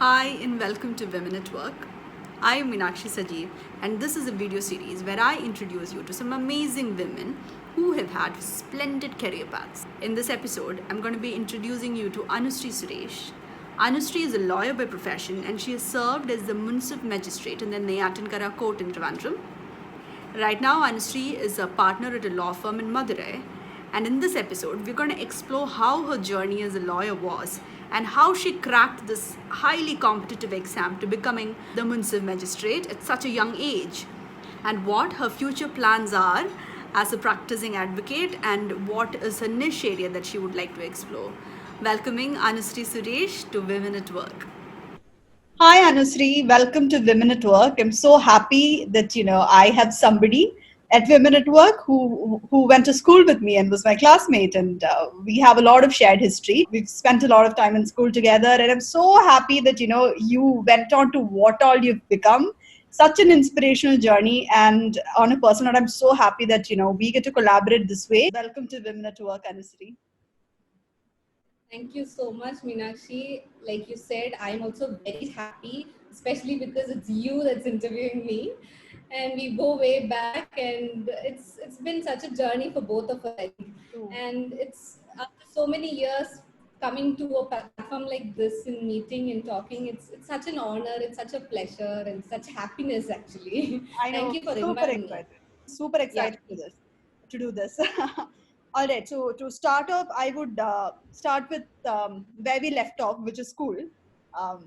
Hi and welcome to Women at Work. I am Meenakshi Sajeev and this is a video series where I introduce you to some amazing women who have had splendid career paths. In this episode, I'm going to be introducing you to Anushree Suresh. Anushree is a lawyer by profession and she has served as the Municipal Magistrate in the Neyatankara Court in Trivandrum. Right now, Anushree is a partner at a law firm in Madurai. And in this episode, we're going to explore how her journey as a lawyer was and how she cracked this highly competitive exam to becoming the municipal magistrate at such a young age, and what her future plans are as a practicing advocate and what is her niche area that she would like to explore. Welcoming Anushree Suresh to Women at Work. Hi Anusri, welcome to Women at Work. I'm so happy that I have somebody at Women at Work who went to school with me and was my classmate, and we have a lot of shared history. We've spent a lot of time in school together, and I'm so happy that you went on to what all you've become. Such an inspirational journey, and on a personal note, I'm so happy that we get to collaborate this way. Welcome to Women at Work, Anusri. Thank you so much, Meenakshi. Like you said, I'm also very happy, especially because it's you that's interviewing me, and we go way back, and it's been such a journey for both of us, I think. And it's after so many years coming to a platform like this and meeting and talking. It's such an honor, it's such a pleasure, and such happiness actually. I Thank know, you for super inviting me. excited. Super Yeah, excited please. to do this. All right, so to start off, I would start with where we left off, which is school.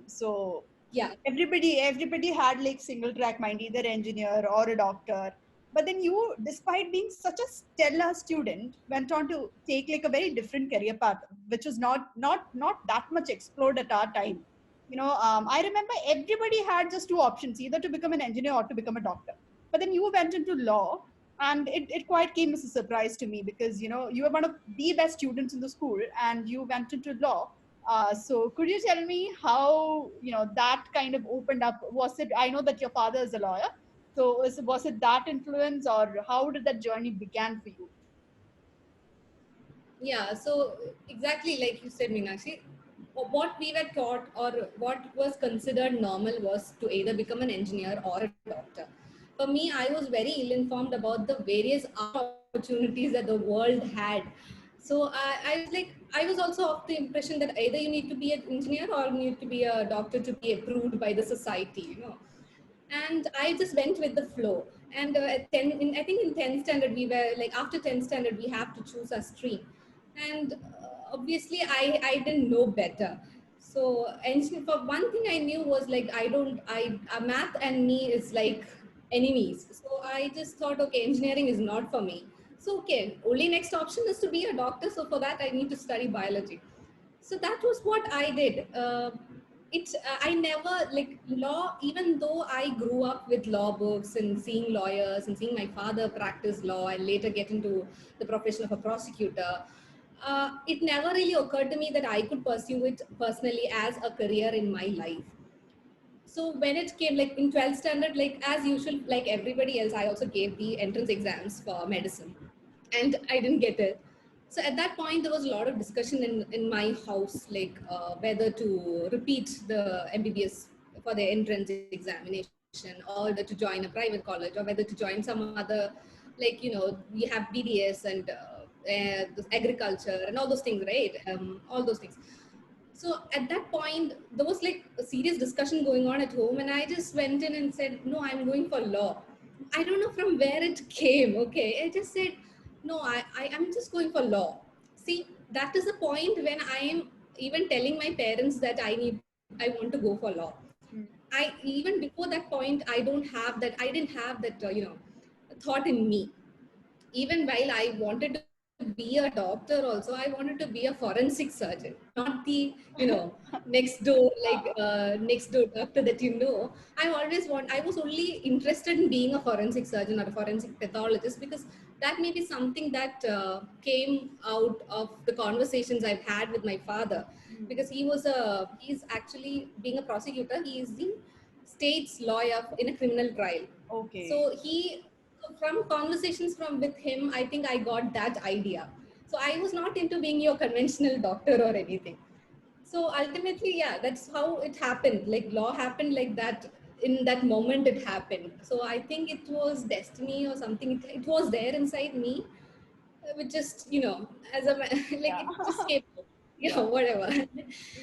So Yeah. everybody had like single track mind, either engineer or a doctor. But then you, despite being such a stellar student, went on to take like a very different career path, which was not that much explored at our time. I remember everybody had just two options, either to become an engineer or to become a doctor. But then you went into law, and it quite came as a surprise to me because you were one of the best students in the school and you went into law. So could you tell me how that kind of opened up? Was it, I know that your father is a lawyer, so was it that influence, or how did that journey began for you? Yeah, so exactly like you said, Meenakshi, what we were taught or what was considered normal was to either become an engineer or a doctor. For me, I was very ill informed about the various opportunities that the world had. So I was like, I was also of the impression that either you need to be an engineer or you need to be a doctor to be approved by the society. And I just went with the flow. And at 10, I think in 10th standard, we were like, after 10th standard, we have to choose a stream. And obviously, I didn't know better. So, and for one thing I knew was like, math and me is like enemies. So I just thought, okay, engineering is not for me. So, okay, only next option is to be a doctor. So for that, I need to study biology. So that was what I did. I never like law, even though I grew up with law books and seeing lawyers and seeing my father practice law and later get into the profession of a prosecutor. It never really occurred to me that I could pursue it personally as a career in my life. So when it came like in 12th standard, like as usual, like everybody else, I also gave the entrance exams for medicine, and I didn't get it. So at that point, there was a lot of discussion in my house, like whether to repeat the MBBS for the entrance examination, or whether to join a private college, or whether to join some other, like we have BDS and agriculture and all those things, right? All those things. So at that point, there was like a serious discussion going on at home, and I just went in and said, "No, I'm going for law." I don't know from where it came. Okay, I just said, "No, I am just going for law." See, that is the point when I am even telling my parents that I want to go for law. I even before that point, I didn't have that thought in me. Even while I wanted to be a doctor also, I wanted to be a forensic surgeon, not the, next door, next door doctor that I was only interested in being a forensic surgeon or a forensic pathologist because that may be something that came out of the conversations I've had with my father, because he's actually being a prosecutor. He is the state's lawyer in a criminal trial. Okay. So from conversations from with him, I think I got that idea. So I was not into being your conventional doctor or anything. So ultimately, yeah, that's how it happened. Like law happened like that. In that moment it happened. So I think it was destiny or something. It was there inside me, which just, as a like Yeah. it just came out. Yeah. Whatever.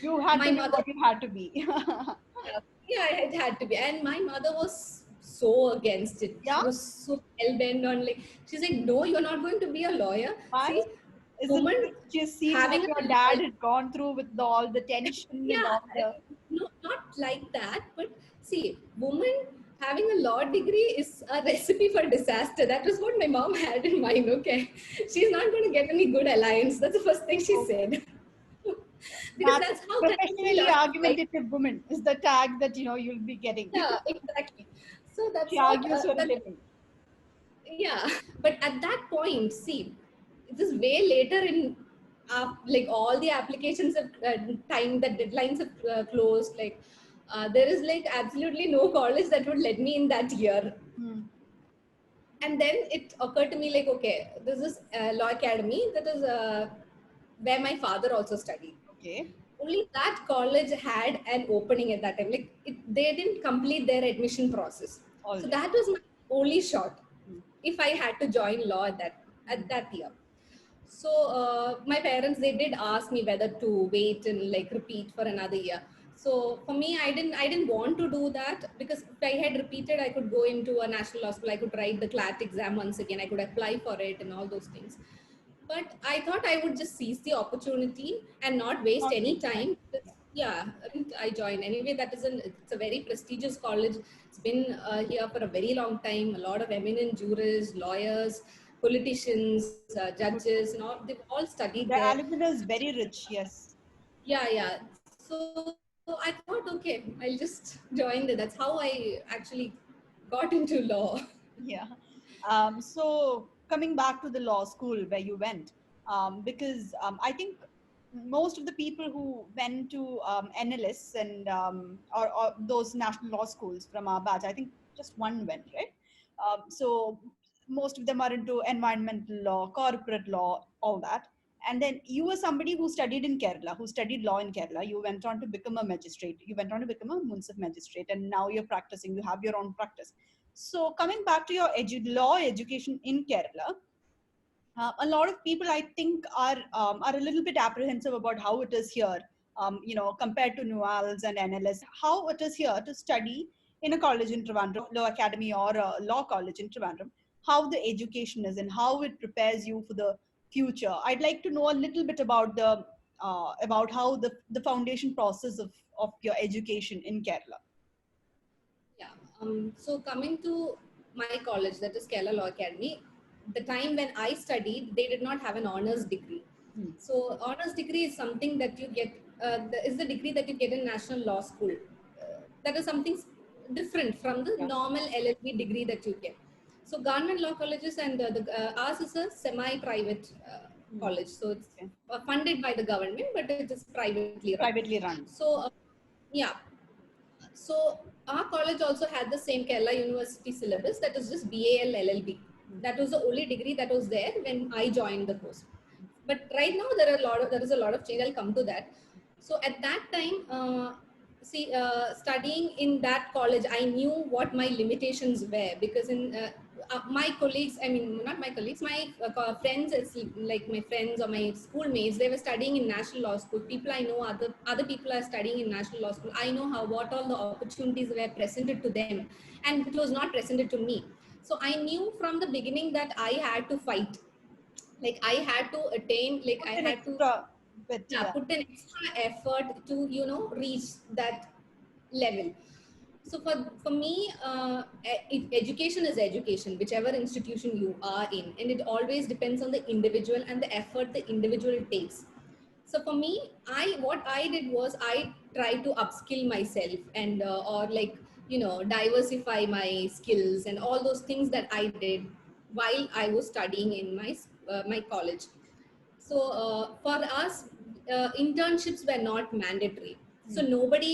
You had My to be mother, what you had to be. yeah, it had to be. And my mother was so against it. She Yeah. was so hell bent on, like, she's like, no, you're not going to be a lawyer. Why? See, Is it woman because she's seen what having your a dad lawyer, had gone through with all the tension and yeah, all the. no, not like that, but see, woman having a law degree is a recipe for disaster. That was what my mom had in mind. Okay, she's not going to get any good alliance. That's the first thing she Okay. said. Because That that's how kindly professionally law is, like, argumentative woman is the tag that you'll be getting. yeah, exactly. So She that's what argues for a that, living. yeah. But at that point, see, it is way later in, like, all the applications of time, the deadlines have closed. Like, there is like absolutely no college that would let me in that year. Hmm. And then it occurred to me, like, okay, this is law academy that is where my father also studied. Okay. Only that college had an opening at that time. Like, they didn't complete their admission process. All So right. that was my only shot Hmm. if I had to join law at Hmm. that year. So my parents, they did ask me whether to wait and like repeat for another year. So for me, I didn't want to do that, because if I had repeated, I could go into a national law school, I could write the CLAT exam once again, I could apply for it and all those things. But I thought I would just seize the opportunity and not waste Not any waste time. time. Yeah. Yeah, and I joined anyway. It's a very prestigious college. It's been here for a very long time. A lot of eminent jurists, lawyers, politicians, Good. judges, and all, they've all studied The there. alumni is very rich. Yes. Yeah, yeah. So I thought, okay, I'll just join it. That's how I actually got into law. Yeah. So coming back to the law school where you went, because I think most of the people who went to NLS and or those national law schools from our batch, I think just one went, right? So most of them are into environmental law, corporate law, all that. And then you were somebody who studied in Kerala, who studied law in Kerala. You went on to become a magistrate. You went on to become a municipal magistrate, and now you're practicing. You have your own practice. So coming back to your law education in Kerala, a lot of people I think are a little bit apprehensive about how it is here, compared to NUALS and NLS, how it is here to study in a college in Trivandrum, law academy or a law college in Trivandrum, how the education is and how it prepares you for the future. I'd like to know a little bit about the about how the foundation process of your education in Kerala. Yeah. So coming to my college, that is Kerala Law Academy, the time when I studied, they did not have an honors degree. Hmm. So honors degree is something that you get, is the degree that you get in National Law School. That is something different from the Yeah. normal LLB degree that you get. So government law colleges and ours is a semi-private Hmm. college. So it's Okay. funded by the government, but it is privately run. Privately run. So yeah, so our college also had the same Kerala University syllabus, that is just BAL LLB. Hmm. That was the only degree that was there when I joined the course. But right now there is a lot of change. I'll come to that. So at that time, studying in that college, I knew what my limitations were, because in my colleagues, I mean, not my colleagues, my friends, it's like my friends or my schoolmates, they were studying in National Law School. People I know, other people are studying in National Law School. I know how what all the opportunities were presented to them, and it was not presented to me. So I knew from the beginning that I had to fight. Like I had to attain, like Put I an had to, extra bit. yeah, Yeah. put an extra effort to reach that level. So for me, education is education, whichever institution you are in, and it always depends on the individual and the effort the individual takes. So for me, what I did was I tried to upskill myself, and or like diversify my skills and all those things that I did while I was studying in my college. So for us, internships were not mandatory. So Hmm. nobody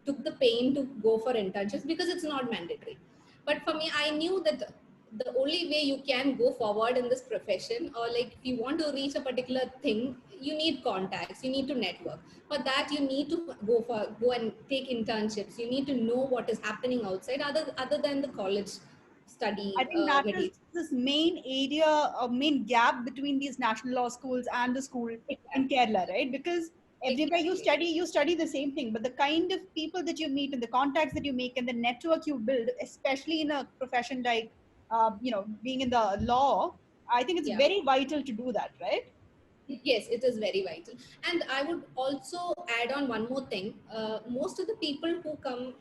took the pain to go for internships because it's not mandatory. But for me, I knew that the only way you can go forward in this profession, or like if you want to reach a particular thing, you need contacts, you need to network. For that, you need to go and take internships. You need to know what is happening outside other than the college I study think that is material. this main area, main gap between these national law schools and the school in Exactly. Kerala, right? Because everywhere Exactly. you study the same thing, but the kind of people that you meet and the contacts that you make and the network you build, especially in a profession like, being in the law, I think it's Yeah. very vital to do that, right? Yes, it is very vital. And I would also add on one more thing. Most of the people who come,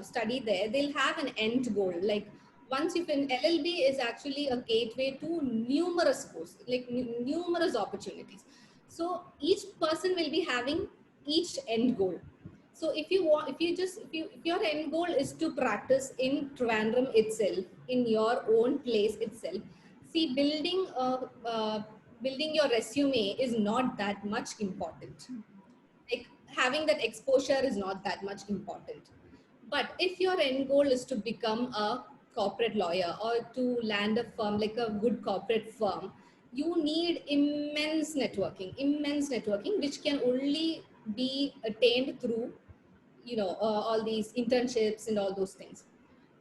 study there, they'll have an end goal. Like once you finish, LLB is actually a gateway to numerous courses, like numerous opportunities. So each person will be having each end goal. So if you want, if your end goal is to practice in Trivandrum itself, in your own place itself, see, building your resume is not that much important. Like having that exposure is not that much important. But if your end goal is to become a corporate lawyer or to land a firm like a good corporate firm, you need immense networking, which can only be attained through all these internships and all those things.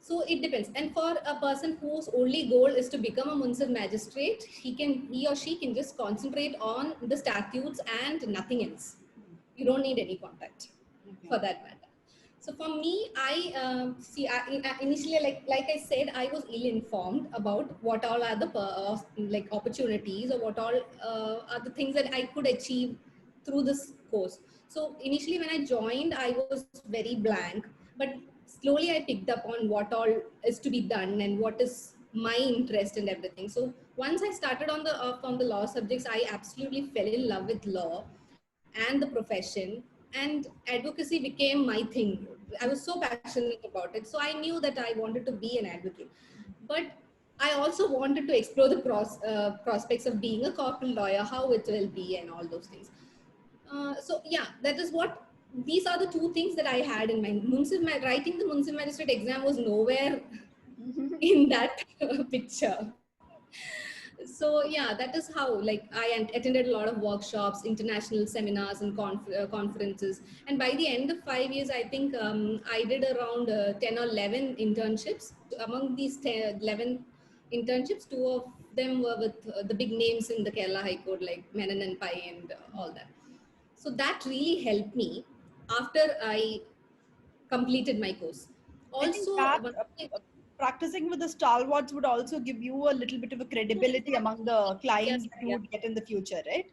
So it depends. And for a person whose only goal is to become a municipal magistrate, he or she can just concentrate on the statutes and nothing else. You don't need any contact Okay. for that matter. So for me, I see. Initially, like I said, I was ill informed about what all are the like opportunities or what all are the things that I could achieve through this course. So initially, when I joined, I was very blank, but slowly I picked up on what all is to be done and what is my interest and everything. So once I started on the law subjects, I absolutely fell in love with law and the profession, and advocacy became my thing. I was so passionate about it, so I knew that I wanted to be an advocate. But I also wanted to explore the prospects of being a corporate lawyer, how it will be and all those things. So yeah, that is what, these are the two things that I had in mind. Writing the municipal magistrate exam was nowhere in that picture. So yeah, that is how, like, attended a lot of workshops, international seminars and conferences. And by the end of 5 years, I think I did around 10 or 11 internships. Among these 10, 11 internships, two of them were with the big names in the Kerala High Court, like Menon and Pai and all that. So that really helped me after I completed my course. I think Also, that one thing, practicing with the stalwarts would also give you a little bit of a yeah, credibility among exactly. the Yes, clients that you yeah. would get in the future, right?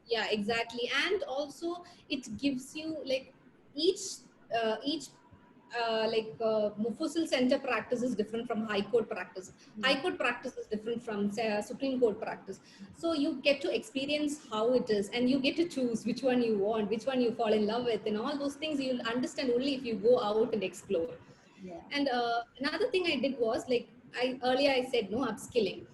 Yeah, exactly. And also it gives you like each Mufussil center practice is different from high court practice. High court practice is different from say, Supreme Court practice. So you get to experience how it is, and you get to choose which one you want, which one you fall in love with, and all those things you'll understand only if you go out and explore. Yeah. And another thing I did was, like, I said no upskilling.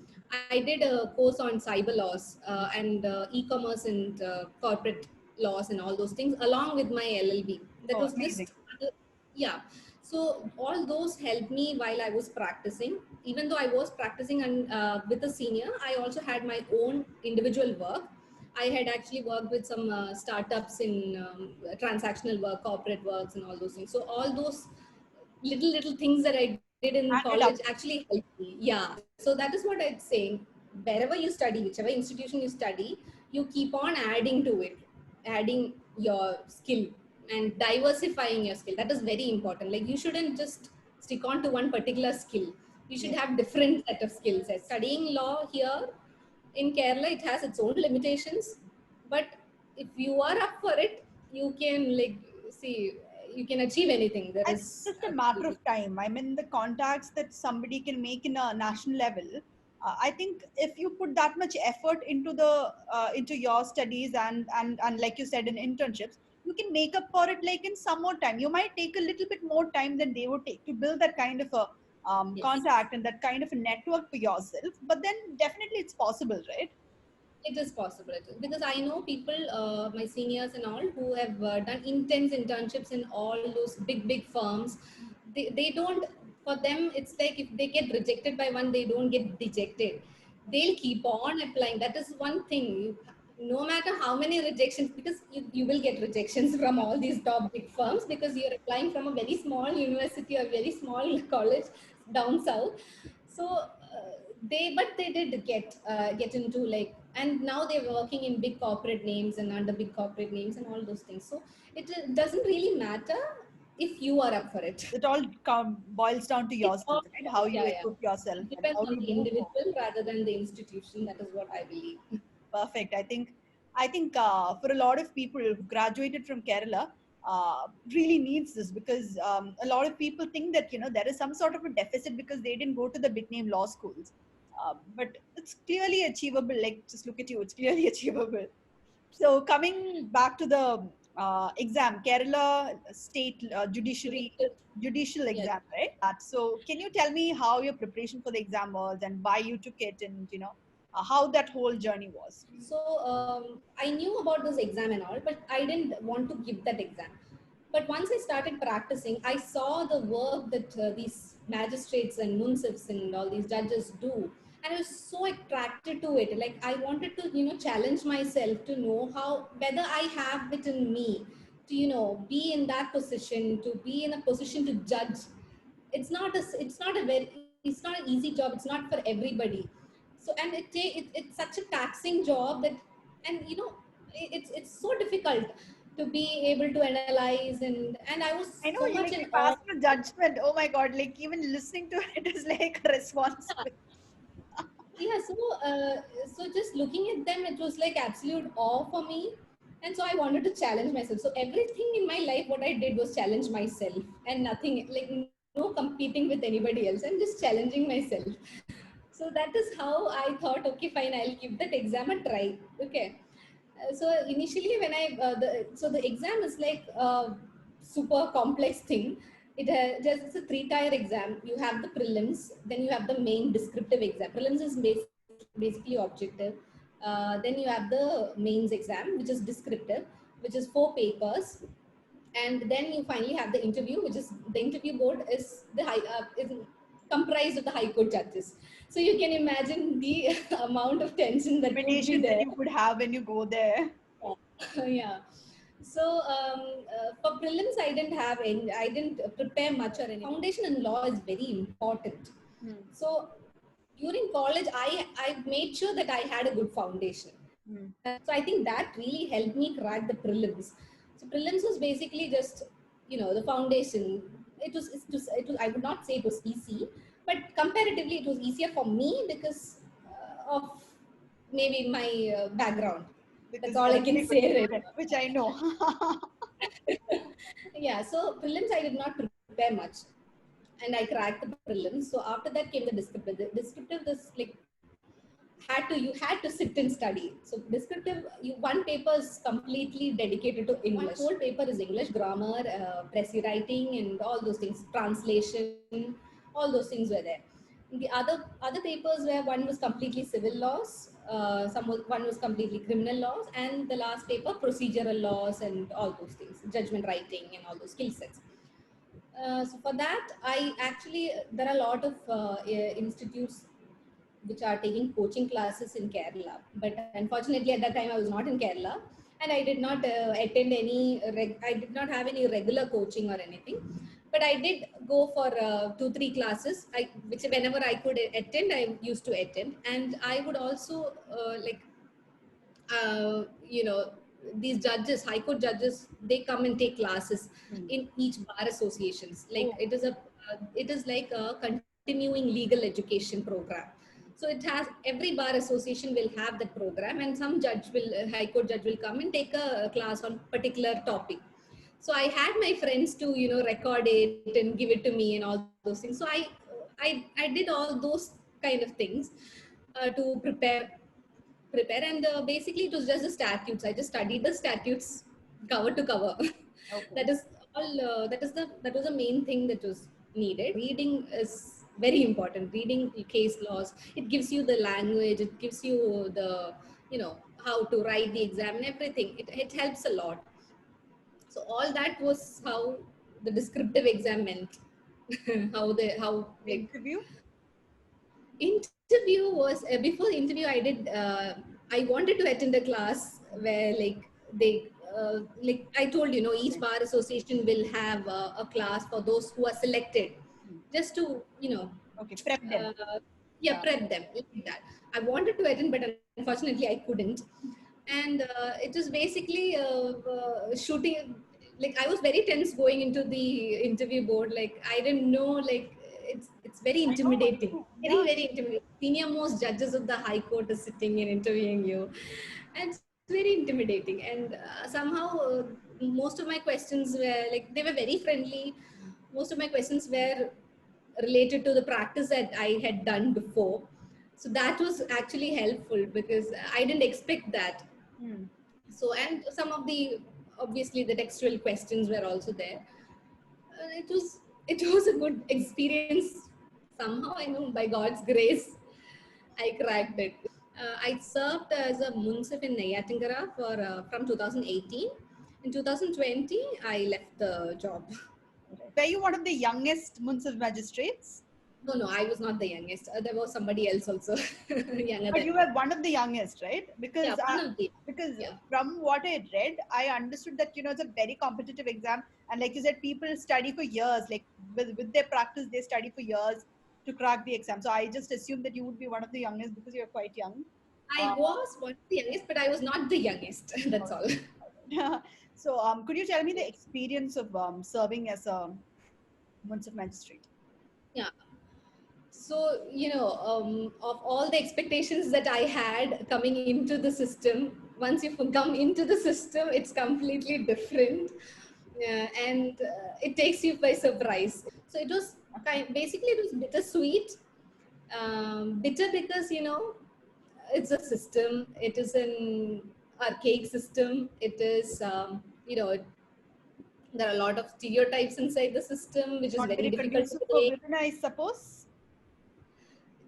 I did a course on cyber laws and e-commerce and corporate laws and all those things along with my LLB. That Oh, was amazing. just yeah. So all those helped me while I was practicing. Even though I was practicing with a senior, I also had my own individual work. I had actually worked with some startups in transactional work, corporate works, and all those things. So all those little things that I did in college Added up. actually helped me. Yeah. So that is what I'm saying. Wherever you study, whichever institution you study, you keep on adding to it, adding your skill and diversifying your skill. That is very important. Like, you shouldn't just stick on to one particular skill. You should Yeah. have different set of skill sets. Studying law here in Kerala, it has its own limitations, but if you are up for it, you can, like, see, you can achieve anything. There I think is it's just a matter absolutely, of time. I mean, the contacts that somebody can make in a national level. I think if you put that much effort into the into your studies and like you said in internships, you can make up for it like in some more time. You might take a little bit more time than they would take to build that kind of a yes. contact and that kind of a network for yourself. But then definitely it's possible, right? It is possible. It is. Because I know people, my seniors and all, who have done intense internships in all those big firms. They don't, for them, it's like if they get rejected by one, they don't get dejected. They'll keep on applying. That is one thing. no matter how many rejections, because you will get rejections from all these top big firms because you're applying from a very small university or very small college down south. So they did get into like, and now they're working in big corporate names and under big corporate names and all those things. So it doesn't really matter if you are up for it. It all boils down to It's yourself, all, right? How you yeah, yeah. equip yourself It and depends how on you the move forward. individual rather than the institution. That is what I believe. Perfect. I think for a lot of people who graduated from Kerala, really needs this, because a lot of people think that there is some sort of a deficit because they didn't go to the big name law schools. But it's clearly achievable. Like, just look at you; it's clearly achievable. So coming back to the exam, Kerala State Judicial Yes. exam, right? So can you tell me how your preparation for the exam was and why you took it, and how that whole journey was? So I knew about this exam and all, but I didn't want to give that exam. But once I started practicing, I saw the work that these magistrates and munsifs and all these judges do, and I was so attracted to it. Like I wanted to, challenge myself to know how whether I have it in me to, be in that position, to be in a position to judge. It's not an easy job. It's not for everybody. So and it's such a taxing job that, and it's so difficult to be able to analyze, and I was I know so you much like in you awe. pass the judgment. Oh my god! Like even listening to it is like a responsibility. Yeah, so just looking at them, it was like absolute awe for me. And so I wanted to challenge myself. So everything in my life, what I did was challenge myself, and nothing like no competing with anybody else. I'm just challenging myself. So that is how I thought, okay, fine, I'll give that exam a try. Okay. So initially when so the exam is like a super complex thing. It's a three-tier exam. You have the prelims, then you have the main descriptive exam. Prelims is basically objective. Then you have the mains exam, which is descriptive, which is 4 papers. And then you finally have the interview, which is the interview board is comprised of the high court judges. So you can imagine the amount of tension that would be Intimidation that there. you would have when you go there. Yeah. So for prelims, I didn't prepare much or anything. Foundation in law is very important. Hmm. So during college, I made sure that I had a good foundation. Hmm. So I think that really helped me crack the prelims. So prelims was basically just, the foundation. It was, I would not say it was easy, but comparatively it was easier for me because of maybe my background. That's Because all you're I a can very good say right student, which I know. Yeah, so prelims I did not prepare much, and I cracked the prelims. So after that came the descriptive. The descriptive is like you had to sit and study. So descriptive, one paper is completely dedicated to English. One whole paper is English grammar, pressy writing, and all those things, translation, all those things were there. The other papers where one was completely civil laws, one was completely criminal laws, and the last paper procedural laws and all those things, judgment writing and all those skill sets. So for that, I actually there are a lot of institutes which are taking coaching classes in Kerala. But unfortunately, at that time, I was not in Kerala, and I did not attend any. I did not have any regular coaching or anything. But I did go for 2-3 classes. Which whenever I could attend, I used to attend, and I would also you know, these judges, high court judges, they come and take classes Hmm. in each bar associations. Like Oh. it is like a continuing legal education program. So it has, every bar association will have that program, and some high court judge will come and take a class on particular topic. So I had my friends to, record it and give it to me and all those things. So I did all those kind of things to prepare, and basically it was just the statutes. I just studied the statutes cover to cover. Okay. That is that was the main thing that was needed. Reading is very important. Reading case laws, it gives you the language, it gives you the, how to write the exam and everything. It helps a lot. So all that was how the descriptive exam went. How The like interview? interview was, before the interview I did I wanted to attend a class where like I told each bar association will have a class for those who are selected, just to Okay, prep them. yeah, prep them like that. I wanted to attend, but unfortunately I couldn't. And it was basically shooting. Like I was very tense going into the interview board. Like I didn't know. Like it's very I know, I intimidating. know. Very Yeah. very intimidating. Senior most judges of the High Court is sitting and interviewing you, and it's very intimidating. And somehow most of my questions were like they were very friendly. Most of my questions were related to the practice that I had done before. So that was actually helpful because I didn't expect that. Hmm. So, and some of the obviously the textual questions were also there. It was a good experience. Somehow, I know by God's grace, I cracked it. I served as a munsif in Neyyattingara for from 2018. In 2020, I left the job. Were you one of the youngest municipal magistrates? No, no, I was not the youngest. There was somebody else also younger But than you me. were one of the youngest, right? Yeah, one of the. Because Yeah, from what I read, I understood that it's a very competitive exam, and like you said, people study for years. Like with their practice, they study for years to crack the exam. So I just assumed that you would be one of the youngest because you're quite young. I was one of the youngest, but I was not the youngest. That's all. So could you tell me the experience of serving as a municipal magistrate? Yeah. So, of all the expectations that I had coming into the system, once you come into the system, it's completely different. And it takes you by surprise. So it was basically it was bittersweet. Bitter because, it's a system, it is an archaic system. It is, there are a lot of stereotypes inside the system, which is Not very very difficult to conducive for break. women, I suppose.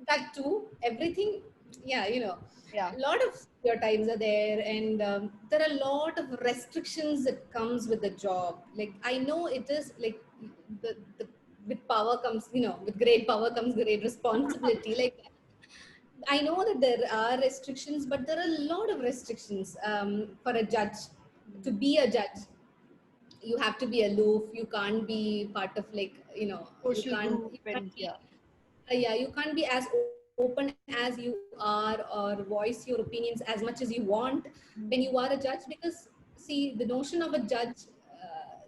That too, everything, yeah, Yeah. a lot of stereotypes are there, and there are a lot of restrictions that comes with the job. Like I know it is like the with power comes, with great power comes great responsibility. Like I know that there are restrictions, but there are a lot of restrictions for a judge. To be a judge, you have to be aloof. You can't be part of like you Social can't group you can't and be yeah. yeah, you can't be as open as you are or voice your opinions as much as you want when you are a judge. Because see, the notion of a judge,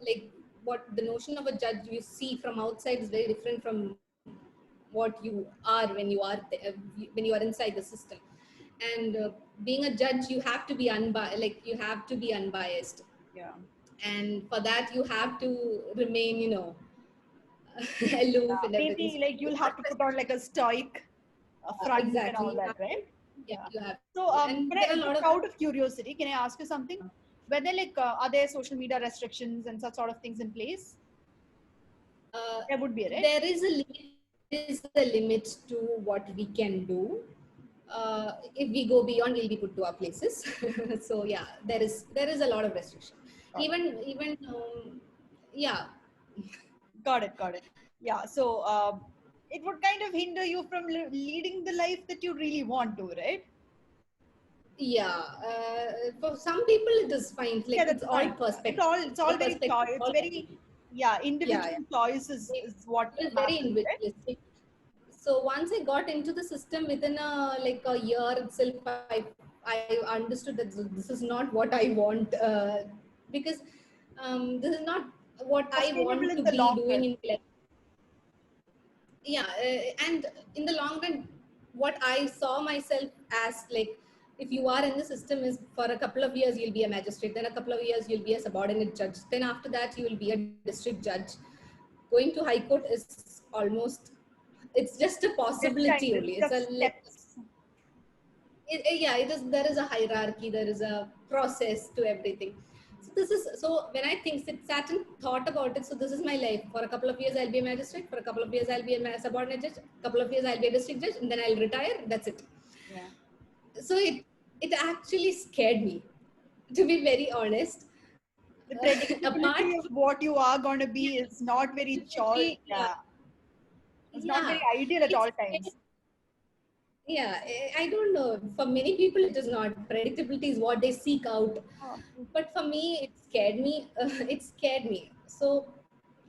like what the notion of a judge you see from outside is very different from what you are when you are when you are inside the system. And being a judge, you have to be unbiased. Like you have to be unbiased, Yeah. and for that you have to remain, aloof and everything. Maybe So like you'll have to put on like a stoic front and exactly, all you that, have to, right? yeah, Yeah. you have So to. And can there I, are a lot just of out of curiosity, can I ask you something? Whether like are there social media restrictions and such sort of things in place? There would be, right? there is a limit. There is a limit to what we can do. If we go beyond, we'll be put to our places. So yeah, there is a lot of restriction. Got it. Even yeah, Got it. Got it. Yeah. So it would kind of hinder you from leading the life that you really want to, right? yeah. For some people, it is fine. Like Yeah, it's that's all fine. perspective. It's all All very perspective. it's All very yeah, yeah, individual yeah. choice is what It is very matters, right? individualistic. So once I got into the system, within a year itself, I understood that this is not what I want, because this is not what I Sustainable want in to the be long doing run. in life. Yeah, and in the long run, what I saw myself as, like, if you are in the system, is for a couple of years you'll be a magistrate, then a couple of years you'll be a subordinate judge, then after that you will be a district judge. Going to high court is almost, it's just a It's kind possibility of only. It's a just like, steps. yeah, it is, there is a hierarchy, there is a process to everything. So this is, so when I think, sat and thought about it, so this is my life. For a couple of years I'll be a magistrate, for a couple of years I'll be a subordinate judge, a couple of years I'll be a district judge, and then I'll retire. That's it. Yeah. So it actually scared me, to be very honest. The Apart predictability of what you are going to be is not very from, yeah, it's not yeah, very ideal at it's all times. Yeah, I don't know. For many people, it is not. Predictability is what they seek out. Oh, But for me, it scared me. It scared me. So,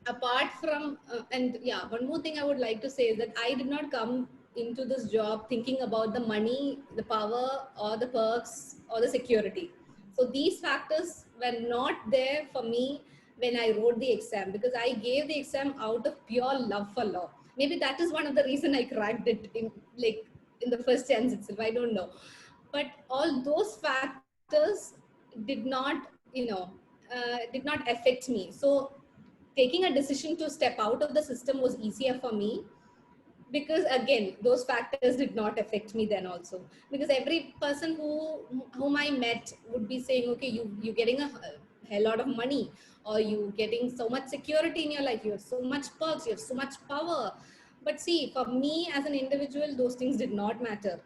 apart from, and yeah, one more thing I would like to say is that I did not come into this job thinking about the money, the power, or the perks, or the security. So, these factors were not there for me when I wrote the exam, because I gave the exam out of pure love for law. Maybe that is one of the reason I cracked it in, like, in the first chance itself. I don't know, but all those factors did not, did not affect me. So taking a decision to step out of the system was easier for me, because again those factors did not affect me then also, because every person whom I met would be saying, okay, you're getting a hell lot of money, or you getting so much security in your life, you have so much perks, you have so much power. But see, for me as an individual, those things did not matter.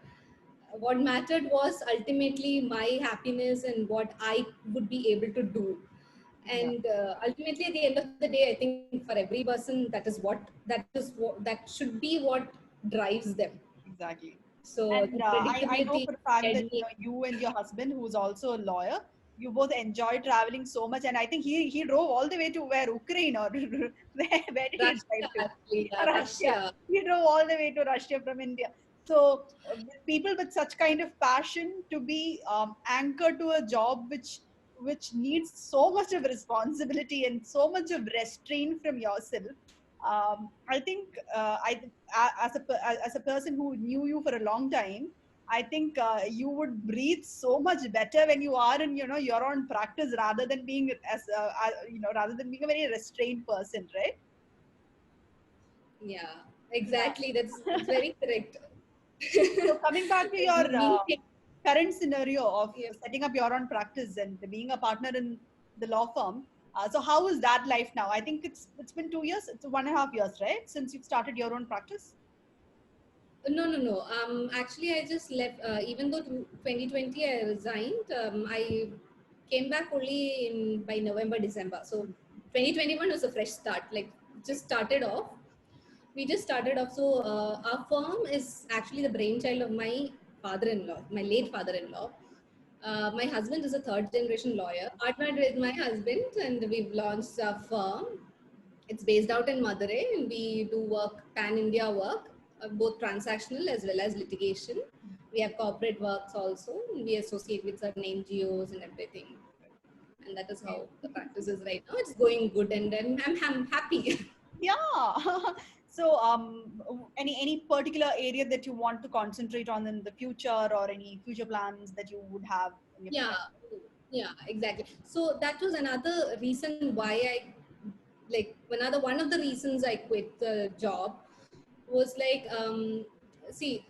What mattered was ultimately my happiness and what I would be able to do. yeah, And ultimately at the end of the day, I think for every person, that should be what drives them. exactly. So the And I know predictability for a fact scared that me. you and your husband, who's also a lawyer, you both enjoy traveling so much. And I think he drove all the way to where Ukraine or where did he drive Russia, to? actually, Russia. Russia. He drove all the way to Russia from India. So people with such kind of passion to be anchored to a job which needs so much of responsibility and so much of restraint from yourself. I think as a person who knew you for a long time, I think you would breathe so much better when you are in your own practice rather than being rather than being a very restrained person, right? Yeah, Yeah. exactly. That's very correct. So coming back to your Being current scenario of yeah. setting up your own practice and being a partner in the law firm, so how is that life now? I think it's been 2 years, it's 1.5 years, right, since you've started your own practice. No, no, no. Actually, I just left. Even though 2020 I resigned, I came back only in by November, December. So 2021 was a fresh start. Like, just started off. We just started off. So our firm is actually the brainchild of my father-in-law, my late father-in-law. My husband is a third generation lawyer. I met with my husband, and we've launched a firm. It's based out in Madurai, and we do work, pan India work, both transactional as well as litigation. We have corporate works also. We associate with certain NGOs and everything. And that is how the practice is right now. It's going good, and I'm happy. Yeah. So any particular area that you want to concentrate on in the future, or any future plans that you would have in your Yeah, profession? yeah, exactly. So that was another reason why I, like, one of the reasons I quit the job was like, see,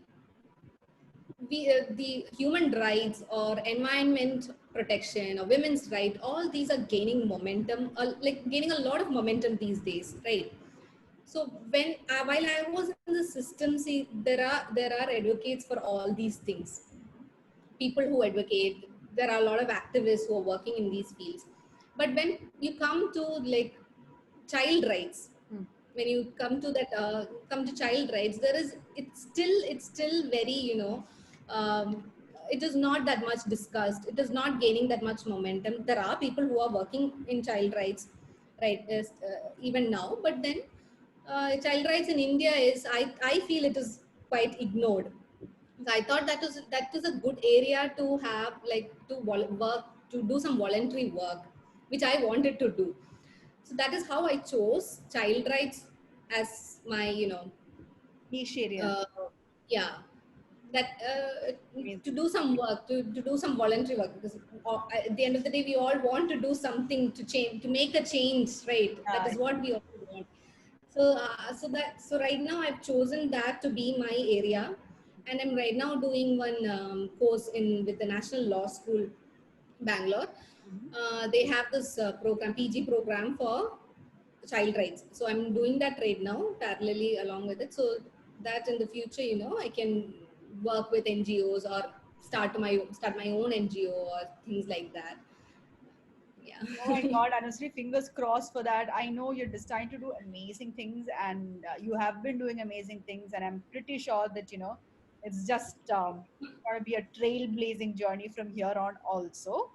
the human rights or environment protection or women's right, all these are gaining momentum, like gaining a lot of momentum these days, right? So when while I was in the system, see, there are advocates for all these things, people who advocate. There are a lot of activists who are working in these fields. But when you come to, like, child rights, Hmm. when you come to that, come to child rights, there is, it's still very, it is not that much discussed. It is not gaining that much momentum. There are people who are working in child rights, right, even now. But then child rights in India is, I feel it is quite ignored. So I thought that is a good area to have, like, to work, to do some voluntary work, which I wanted to do. So that is how I chose child rights as my, Niche area. uh, yeah, that to Amazing. do some work, to do some voluntary work, because at the end of the day we all want to do something to change, to make a change, right? That Yeah. is what we all want. So so right now I've chosen that to be my area, and I'm right now doing one course in with the National Law School, Bangalore. Mhm. They have this program, PG program for child rights. So I'm doing that right now, parallelly along with it. So that in the future, I can work with NGOs or start my own NGO or things like that. Yeah. Oh my God, honestly, fingers crossed for that. I know you're destined to do amazing things, and you have been doing amazing things. And I'm pretty sure that, It's just going to be a trailblazing journey from here on also.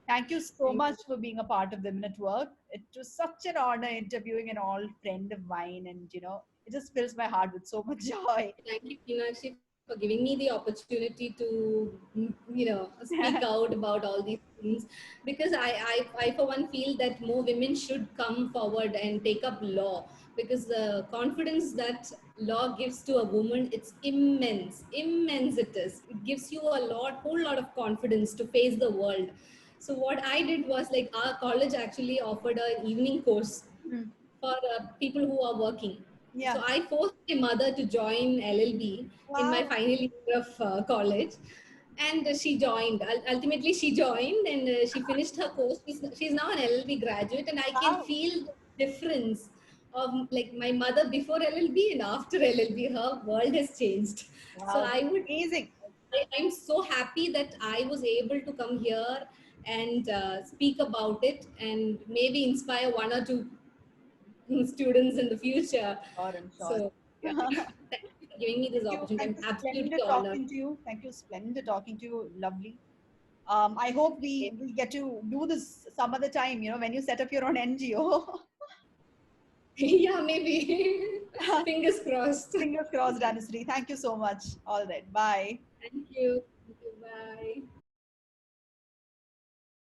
Thank you so Thank much you. for being a part of Women at Work. It was such an honor interviewing an old friend of mine, and it just fills my heart with so much joy. Thank you, Meenakshi, for giving me the opportunity to, speak out about all these things. Because I for one feel that more women should come forward and take up law, because the confidence that law gives to a woman, it's immense, immense it is. It gives you whole lot of confidence to face the world. So what I did was, like, our college actually offered an evening course Hmm. for people who are working. So Yeah. I forced my mother to join LLB in my Wow. final year of college, and she joined. Ultimately, she joined, and she finished her course. She's now an LLB graduate, and I can Wow. feel the difference of, like, my mother before LLB and after LLB. Her world has changed. So Wow. I'm so happy that I was able to come here and speak about it, and maybe inspire one or two students in the future. Sure, I'm sure. So, yeah, thank you for giving me this Thank you. opportunity. Thank I'm you. absolutely Splendid honored. talking to you. Thank you. Splendid talking to you. Lovely. I hope we get to do this some other time, when you set up your own NGO. Yeah, maybe. Fingers crossed. Fingers crossed, Anusri. Thank you so much. All right. Bye. Thank you. Thank you. Bye.